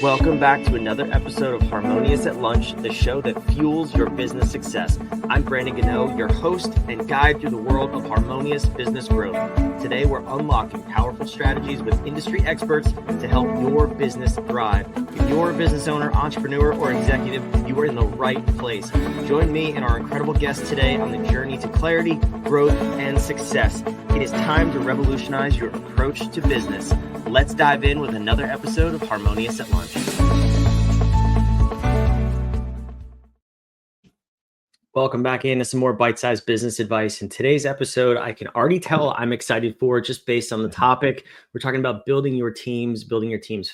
Welcome back to another episode of Harmonious at Lunch, the show that fuels your business success. I'm Brandon Gano, your host and guide through the world of harmonious business growth. Today, we're unlocking powerful strategies with industry experts to help your business thrive. If you're a business owner, entrepreneur, or executive, you are in the right place. Join me and our incredible guests today on the journey to clarity, growth, and success. It is time to revolutionize your approach to business. Let's dive in with another episode of Harmonious at Lunch. Welcome back into some more bite-sized business advice. In today's episode, I can already tell I'm excited for just based on the topic. We're talking about building your teams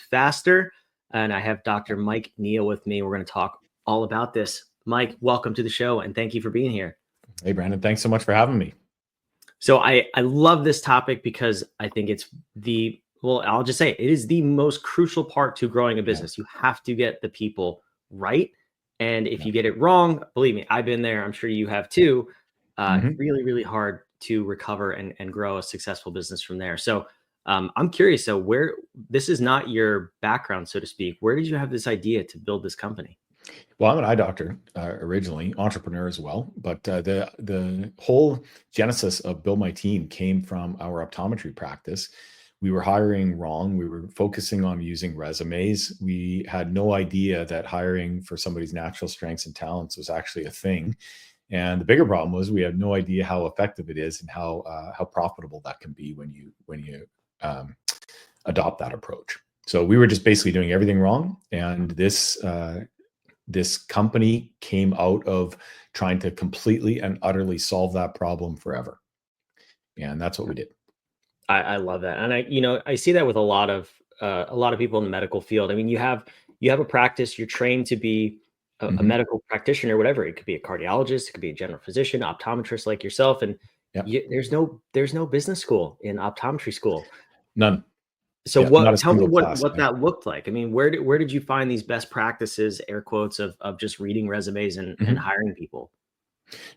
faster. And I have Dr. Mike Neal with me. We're going to talk all about this. Mike, welcome to the show and thank you for being here. Hey, Brandon, thanks so much for having me. So I love this topic because I think it's I'll just say it is the most crucial part to growing a business. You have to get the people right. And if you get it wrong, believe me, I've been there. I'm sure you have too. Really, really hard to recover and grow a successful business from there. So I'm curious. So this is not your background, so to speak. Where did you have this idea to build this company? Well, I'm an eye doctor originally, entrepreneur as well. But the whole genesis of Build My Team came from our optometry practice. We were hiring wrong. We were focusing on using resumes. We had no idea that hiring for somebody's natural strengths and talents was actually a thing. And the bigger problem was we had no idea how effective it is and how profitable that can be when you adopt that approach. So we were just basically doing everything wrong. And this company came out of trying to completely and utterly solve that problem forever. And that's what we did. I love that. And I see that with a lot of people in the medical field. I mean, you have a practice, you're trained to be a medical practitioner, whatever. It could be a cardiologist, it could be a general physician, optometrist like yourself. And there's no business school in optometry school. None. So tell me what that looked like. I mean, where did you find these best practices, air quotes, of just reading resumes and hiring people?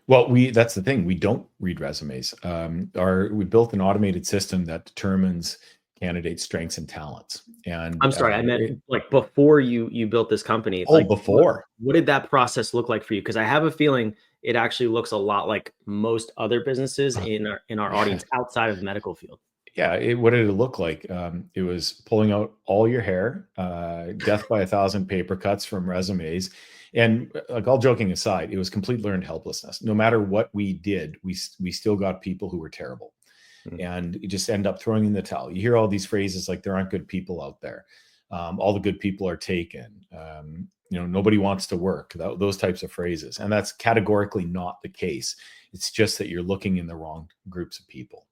Well, that's the thing. We don't read resumes. We built an automated system that determines candidates' strengths and talents. And I'm sorry, I meant like before you built this company. Before. What did that process look like for you? Because I have a feeling it actually looks a lot like most other businesses in our audience outside of the medical field. Yeah, what did it look like? It was pulling out all your hair, death by 1,000 paper cuts from resumes. And like, all joking aside, it was complete learned helplessness. No matter what we did, we still got people who were terrible. And you just end up throwing in the towel. You hear all these phrases like there aren't good people out there. All the good people are taken. Nobody wants to work, those types of phrases. And that's categorically not the case. It's just that you're looking in the wrong groups of people.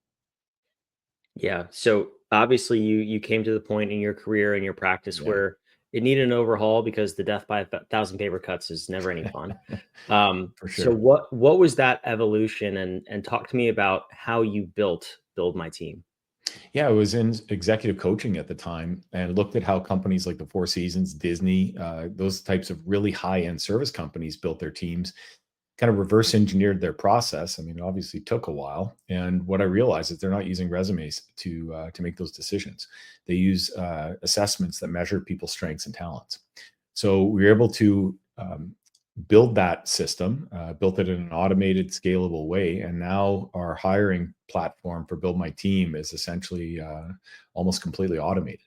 Yeah. So obviously you came to the point in your career and your practice where it needed an overhaul because the death by 1,000 paper cuts is never any fun. For sure. So what was that evolution, and talk to me about how you Build My Team? Yeah, I was in executive coaching at the time and looked at how companies like the Four Seasons, Disney, those types of really high-end service companies built their teams, kind of reverse engineered their process. I mean, it obviously took a while. And what I realized is they're not using resumes to make those decisions. They use assessments that measure people's strengths and talents. So we were able to build that system, built it in an automated, scalable way. And now our hiring platform for Build My Team is essentially almost completely automated.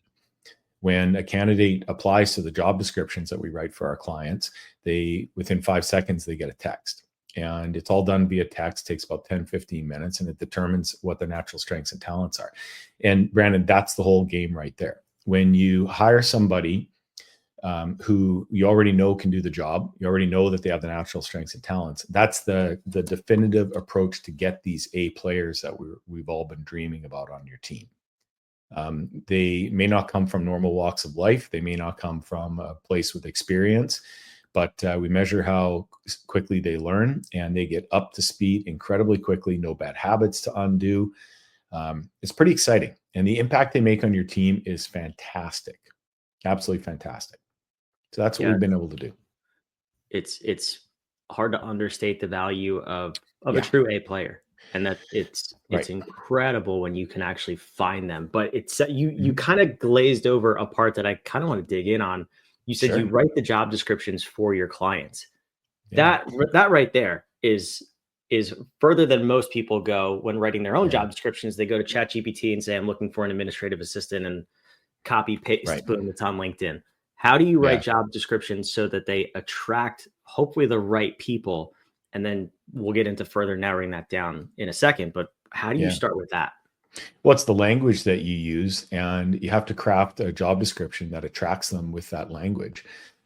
When a candidate applies to the job descriptions that we write for our clients, within 5 seconds, they get a text. And it's all done via text, takes about 10, 15 minutes, and it determines what their natural strengths and talents are. And Brandon, that's the whole game right there. When you hire somebody who you already know can do the job, you already know that they have the natural strengths and talents, that's the definitive approach to get these A players that we've all been dreaming about on your team. They may not come from normal walks of life. They may not come from a place with experience, but we measure how quickly they learn and they get up to speed incredibly quickly, no bad habits to undo. It's pretty exciting. And the impact they make on your team is fantastic. Absolutely fantastic. So that's what we've been able to do. It's hard to understate the value of a true A player. And that it's Right. incredible when you can actually find them. But it's you Mhm. kind of glazed over a part that I kind of want to dig in on. You said you Sure. write the job descriptions for your clients. Yeah. That right there is further than most people go when writing their own Yeah. job descriptions. They go to ChatGPT and say, "I'm looking for an administrative assistant," and copy paste, Right. boom, it's on LinkedIn. How do you write Yeah. job descriptions so that they attract hopefully the right people? And then we'll get into further narrowing that down in a second. But how do you Yeah. start with that? What's the language that you use? And you have to craft a job description that attracts them with that language.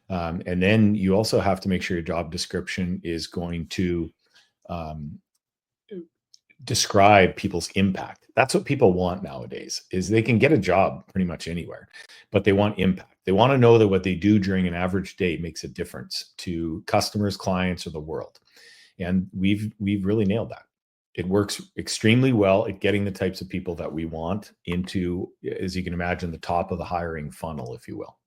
And then you also have to make sure your job description is going to um, describe people's impact. That's what people want nowadays is they can get a job pretty much anywhere, but they want impact. They want to know that what they do during an average day makes a difference to customers, clients, or the world. And we've really nailed that. It works extremely well at getting the types of people that we want into, as you can imagine, the top of the hiring funnel, if you will.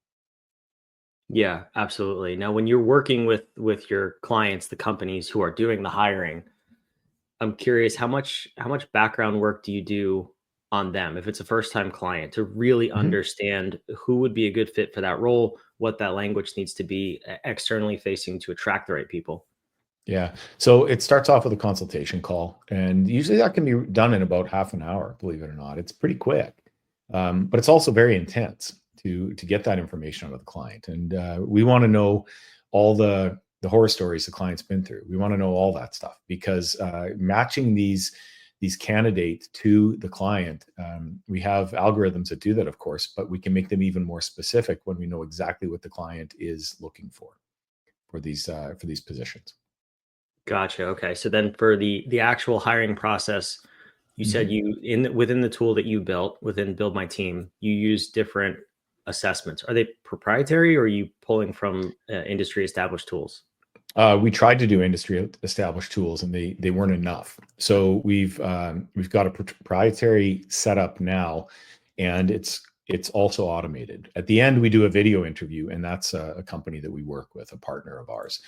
Yeah, absolutely. Now, when you're working with your clients, the companies who are doing the hiring, I'm curious how much background work do you do on them if it's a first time client to really Mhm. understand who would be a good fit for that role, what that language needs to be externally facing to attract the right people. Yeah. So it starts off with a consultation call, and usually that can be done in about half an hour. Believe it or not, it's pretty quick, but it's also very intense to get that information out of the client. And we want to know all the horror stories the client's been through. We want to know all that stuff because matching these candidates to the client, we have algorithms that do that, of course, but we can make them even more specific when we know exactly what the client is looking for these positions. Gotcha. Okay. So then for the actual hiring process, you said Mhm. you within the tool that you built within Build My Team, you use different assessments. Are they proprietary or are you pulling from industry established tools? We tried to do industry established tools, and they weren't enough. So we've got a proprietary setup now, and it's also automated. At the end, we do a video interview, and that's a company that we work with, a partner of ours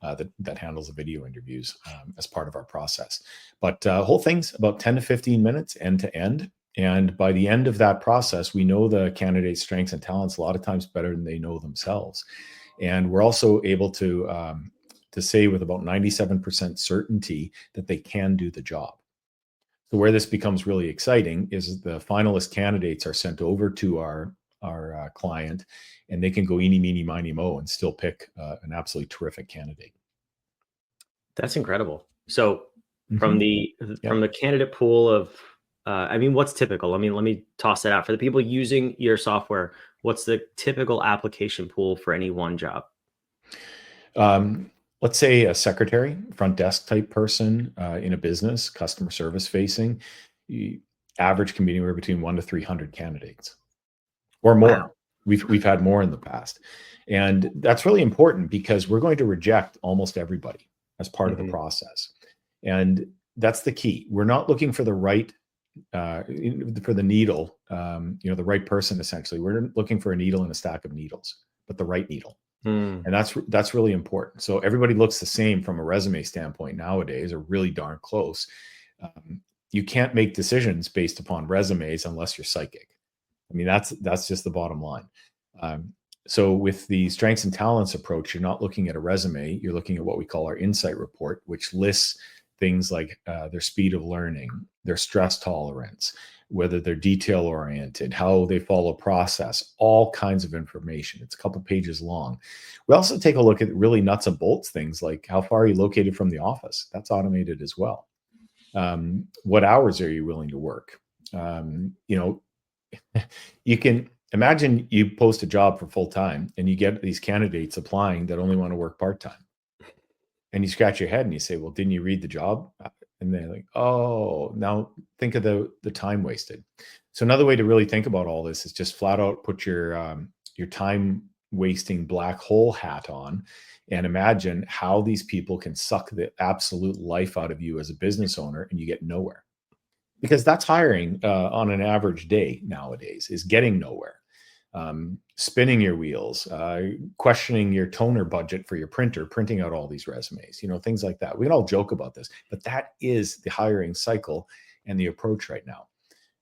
that handles the video interviews as part of our process. But whole thing's about 10 to 15 minutes end to end. And by the end of that process, we know the candidate's strengths and talents a lot of times better than they know themselves. And we're also able to say with about 97% certainty that they can do the job. So where this becomes really exciting is the finalist candidates are sent over to our client, and they can go eeny, meeny, miny, mo, and still pick an absolutely terrific candidate. That's incredible. So from Hmm. the Yeah. candidate pool of, I mean, what's typical? I mean, let me toss that out for the people using your software. What's the typical application pool for any one job? Let's say a secretary, front desk type person in a business, customer service facing, y- average can be anywhere between 1 to 300 candidates or more. Wow. We've had more in the past, and that's really important because we're going to reject almost everybody as part of the Mhm. process, and that's the key. We're not looking for the right for the needle, the right person. Essentially, we're looking for a needle in a stack of needles, but the right needle, Mm. and that's really important. So everybody looks the same from a resume standpoint nowadays, or really darn close. Um, you can't make decisions based upon resumes unless you're psychic. I mean, that's just the bottom line. Um, so with the strengths and talents approach, you're not looking at a resume. You're looking at what we call our insight report, which lists things like their speed of learning, their stress tolerance, whether they're detail oriented, how they follow process, all kinds of information. It's a couple pages long. We also take a look at really nuts and bolts things like how far are you located from the office? That's automated as well. What hours are you willing to work? You know, you can imagine you post a job for full time and you get these candidates applying that only want to work part time. And you scratch your head and you say, "Well, didn't you read the job?" And they're like, "Oh, now think of the time wasted." So another way to really think about all this is just flat out put your time wasting black hole hat on and imagine how these people can suck the absolute life out of you as a business owner and you get nowhere, because that's hiring on an average day nowadays is getting nowhere. spinning your wheels, questioning your toner budget for your printer, printing out all these resumes, things like that. We can all joke about this, but that is the hiring cycle and the approach right now.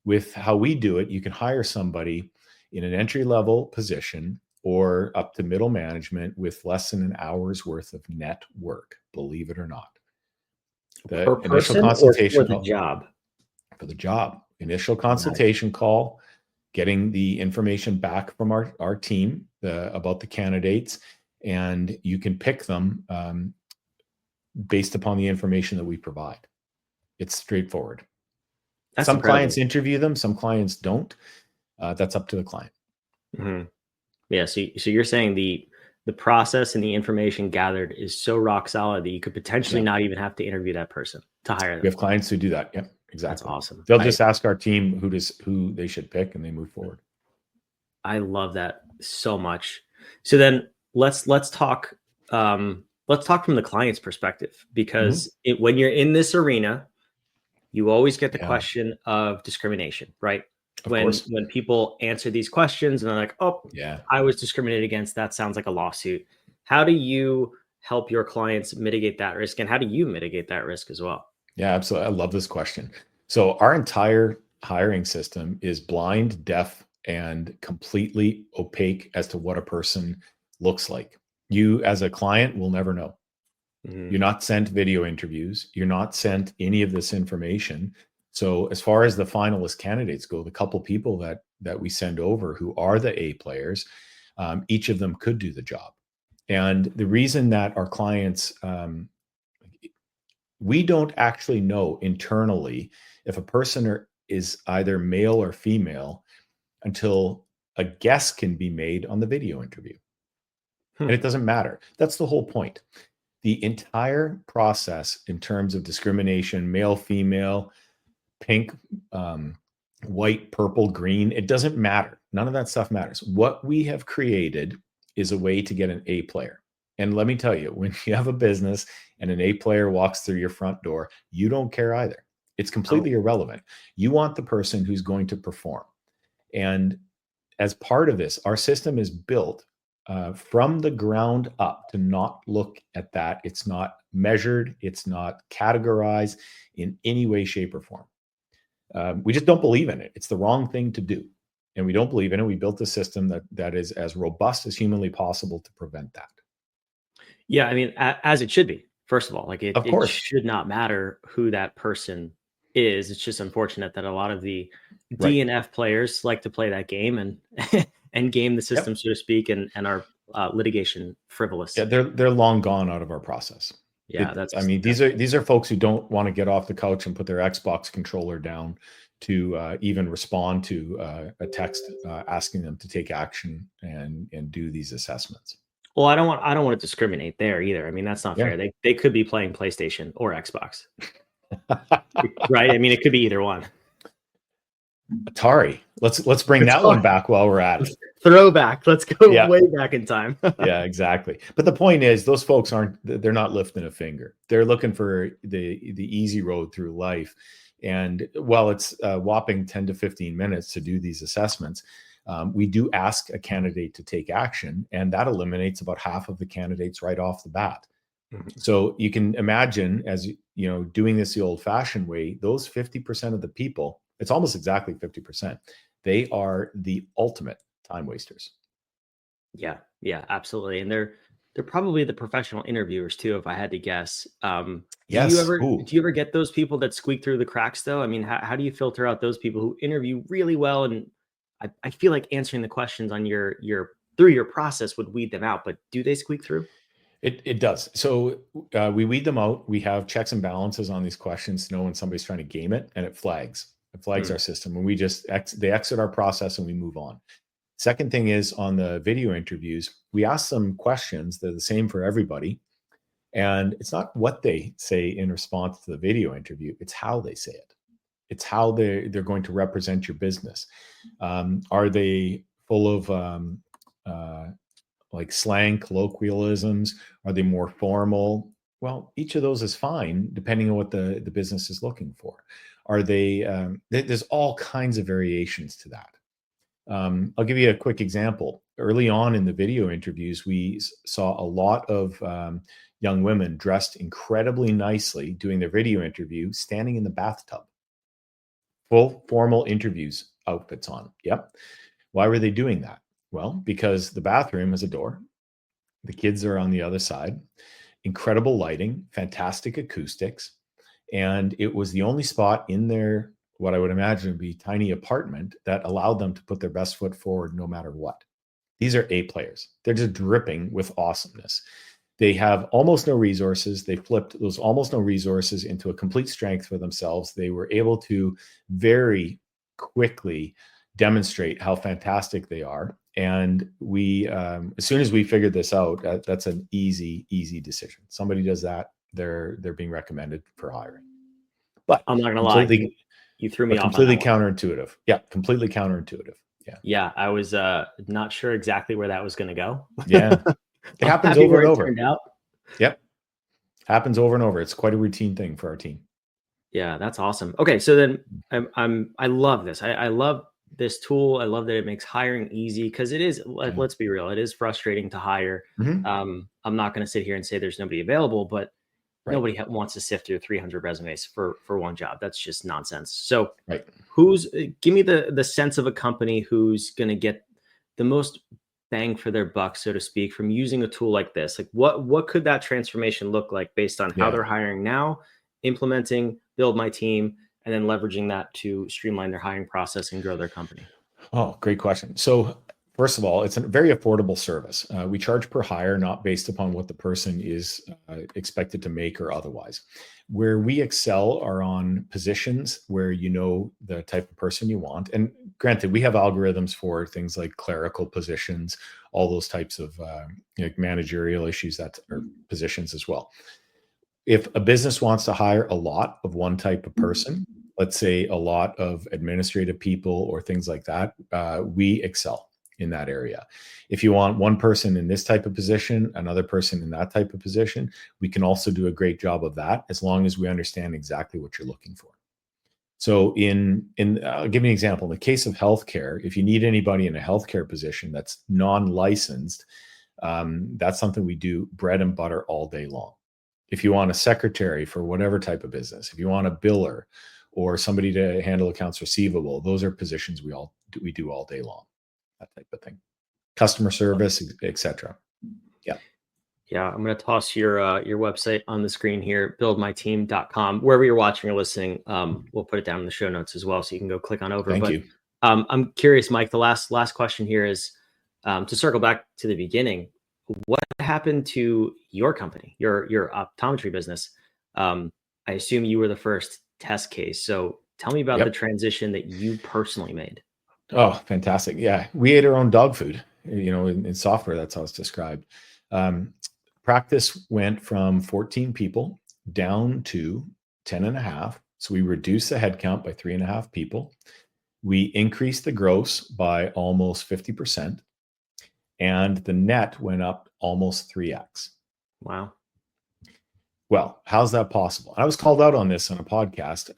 With how we do it, you can hire somebody in an entry-level position or up to middle management with less than an hour's worth of net work, believe it or not. The Per initial person consultation or for the job? For the job. Initial consultation call, getting the information back from our team about the candidates, and you can pick them based upon the information that we provide. It's straightforward. That's some incredible. Clients interview them, some clients don't. That's up to the client. Mm-hmm. Yeah. So you're saying the process and the information gathered is so rock solid that you could potentially not even have to interview that person to hire them. We have clients who do that. Yeah, exactly. That's awesome. They'll just ask our team who they should pick, and they move forward. I love that so much. So then let's talk. Let's talk from the client's perspective, because when you're in this arena, you always get the question of discrimination, right? When people answer these questions and they're like, oh, yeah, I was discriminated against. That sounds like a lawsuit. How do you help your clients mitigate that risk? And how do you mitigate that risk as well? Yeah, absolutely. I love this question. So our entire hiring system is blind, deaf, and completely opaque as to what a person looks like. You as a client will never know. Mm-hmm. You're not sent video interviews. You're not sent any of this information. So as far as the finalist candidates go, the couple people that we send over who are the A players, each of them could do the job. And the reason that our clients, we don't actually know internally if a person is either male or female until a guess can be made on the video interview. And it doesn't matter. That's the whole point. The entire process in terms of discrimination, male, female, pink, white, purple, green, it doesn't matter. None of that stuff matters. What we have created is a way to get an A player. And let me tell you, when you have a business and an A player walks through your front door, you don't care either. It's completely irrelevant. You want the person who's going to perform. And as part of this, our system is built from the ground up to not look at that. It's not measured. It's not categorized in any way, shape, or form. We just don't believe in it. It's the wrong thing to do. And we don't believe in it. We built a system that is as robust as humanly possible to prevent that. Yeah, I mean, as it should be. First of all, like it should not matter who that person is. It's just unfortunate that a lot of the D and F players like to play that game and game the system, so to speak, and are litigation frivolous. Yeah, they're long gone out of our process. Yeah, these are folks who don't want to get off the couch and put their Xbox controller down to even respond to a text asking them to take action and do these assessments. Well, I don't want to discriminate there either. I mean, that's not fair. They could be playing PlayStation or Xbox, right? I mean, it could be either one. Atari. Let's bring that one back while we're at it. Throwback. Let's go way back in time. Yeah, exactly. But the point is, those folks they're not lifting a finger. They're looking for the easy road through life. And while it's a whopping 10 to 15 minutes to do these assessments, we do ask a candidate to take action, and that eliminates about half of the candidates right off the bat. Mm-hmm. So you can imagine, as you know, doing this the old-fashioned way, those 50% of the people, it's almost exactly 50%, they are the ultimate time wasters. Yeah, absolutely. And they're probably the professional interviewers too, if I had to guess. Yes. Do you ever get those people that squeak through the cracks though? I mean, how do you filter out those people who interview really well? And I feel like answering the questions on through your process would weed them out, but do they squeak through? It does. So we weed them out. We have checks and balances on these questions to know when somebody's trying to game it, and it flags. It flags our system. And we just they exit our process and we move on. Second thing is, on the video interviews, we ask them questions. They're the same for everybody. And it's not what they say in response to the video interview, it's how they say it. It's how they're going to represent your business. Are they full of like slang, colloquialisms? Are they more formal? Well, each of those is fine, depending on what the business is looking for. Are they, there's all kinds of variations to that. I'll give you a quick example. Early on in the video interviews, we saw a lot of young women dressed incredibly nicely doing their video interview, standing in the bathtub. Full formal interviews outfits on. Yep. Why were they doing that? Well, because the bathroom has a door. The kids are on the other side. Incredible lighting, fantastic acoustics. And it was the only spot in their, what I would imagine would be tiny apartment, that allowed them to put their best foot forward no matter what. These are A players. They're just dripping with awesomeness. They have almost no resources. They flipped those almost no resources into a complete strength for themselves. They were able to very quickly demonstrate how fantastic they are. And we, as soon as we figured this out, that's an easy decision. Somebody does that, they're being recommended for hiring. But I'm not gonna lie, you threw me off. Completely counterintuitive. Yeah, completely counterintuitive. Yeah, I was not sure exactly where that was going to go. Yeah, it happens over and over. Turned out. Yep, happens over and over. It's quite a routine thing for our team. Yeah, that's awesome. Okay, so then I love this. I love this tool. I love that it makes hiring easy, because it is. Let's be real. It is frustrating to hire. Mm-hmm. I'm not going to sit here and say there's nobody available, but Right. Nobody wants to sift through 300 resumes for one job. That's just nonsense. So right. Give me the sense of a company who's going to get the most bang for their buck, so to speak, from using a tool like this. Like what could that transformation look like based on how they're hiring now, implementing Build My Team, and then leveraging that to streamline their hiring process and grow their company? Oh, great question. So first of all, it's a very affordable service. We charge per hire, not based upon what the person is expected to make or otherwise. Where we excel are on positions where you know the type of person you want. And granted, we have algorithms for things like clerical positions, all those types of managerial issues that are positions as well. If a business wants to hire a lot of one type of person, let's say a lot of administrative people or things like that, we excel in that area. If you want one person in this type of position, another person in that type of position, we can also do a great job of that, as long as we understand exactly what you're looking for. So I'll give you an example. In the case of healthcare, if you need anybody in a healthcare position that's non-licensed, that's something we do bread and butter all day long. If you want a secretary for whatever type of business, if you want a biller or somebody to handle accounts receivable, those are positions we do all day long. That type of thing, customer service, etc. Yeah, I'm going to toss your website on the screen here, buildmyteam.com. Wherever you're watching or listening, we'll put it down in the show notes as well, so you can go click on over. Thank you. I'm curious, Mike. The last question here is to circle back to the beginning. What happened to your company, your optometry business? I assume you were the first test case. So tell me about the transition that you personally made. Oh, fantastic. Yeah. We ate our own dog food, in software. That's how it's described. Practice went from 14 people down to 10 and a half. So we reduced the headcount by 3.5 people. We increased the gross by almost 50%. And the net went up almost 3x. Wow. Well, how's that possible? I was called out on this on a podcast.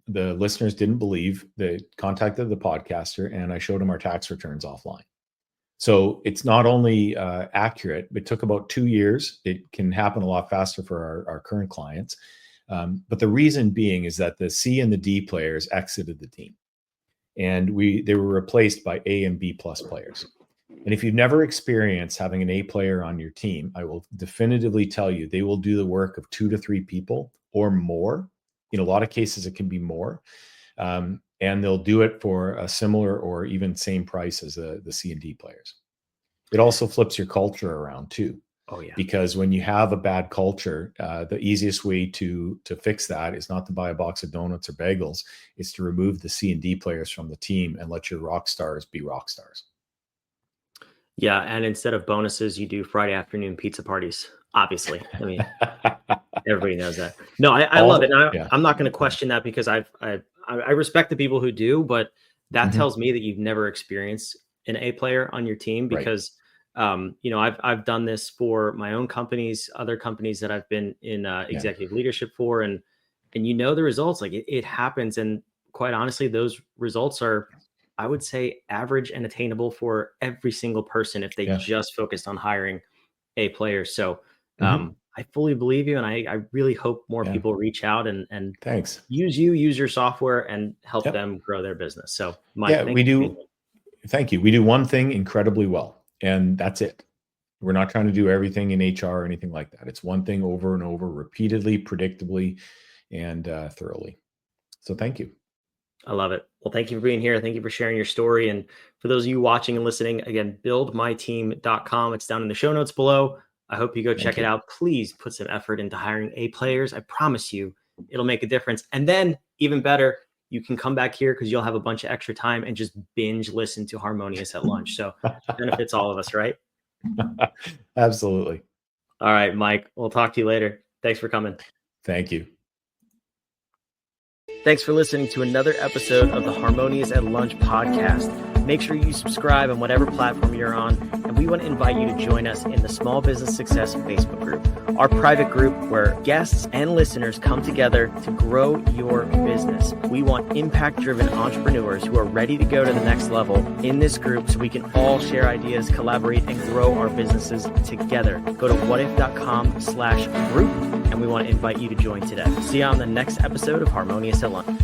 The listeners didn't believe. They contacted the podcaster, and I showed them our tax returns offline. So it's not only accurate, it took about 2 years. It can happen a lot faster for our current clients. But the reason being is that the C and the D players exited the team, and they were replaced by A and B plus players. And if you've never experienced having an A player on your team, I will definitively tell you they will do the work of 2 to 3 people or more. In a lot of cases, it can be more. And they'll do it for a similar or even same price as the C and D players. It also flips your culture around too. Oh yeah. Because when you have a bad culture, the easiest way to fix that is not to buy a box of donuts or bagels. It's to remove the C and D players from the team and let your rock stars be rock stars. Yeah, and instead of bonuses, you do Friday afternoon pizza parties. Obviously, I mean, everybody knows that. No, I love it. And I'm not going to question that, because I respect the people who do, but that tells me that you've never experienced an A player on your team, because I've done this for my own companies, other companies that I've been in executive leadership for, and the results. Like it happens, and quite honestly, those results are I would say, average and attainable for every single person if they just focused on hiring A players. So I fully believe you, and I really hope more people reach out and thanks. use your software and help them grow their business. So Mike, we do. Thank you. We do one thing incredibly well, and that's it. We're not trying to do everything in HR or anything like that. It's one thing over and over, repeatedly, predictably, and thoroughly. So thank you. I love it. Well, thank you for being here. Thank you for sharing your story. And for those of you watching and listening, again, buildmyteam.com. It's down in the show notes below. I hope you go check it out. Please put some effort into hiring A players. I promise you it'll make a difference. And then even better, you can come back here because you'll have a bunch of extra time and just binge listen to Harmonious at lunch. So benefits all of us, right? Absolutely. All right, Mike, we'll talk to you later. Thanks for coming. Thank you. Thanks for listening to another episode of the Harmonious at Lunch podcast. Make sure you subscribe on whatever platform you're on, and we want to invite you to join us in the Small Business Success Facebook group, our private group where guests and listeners come together to grow your business. We want impact-driven entrepreneurs who are ready to go to the next level in this group so we can all share ideas, collaborate, and grow our businesses together. Go to whatif.com/group, and we want to invite you to join today. See you on the next episode of Harmonious at Lunch.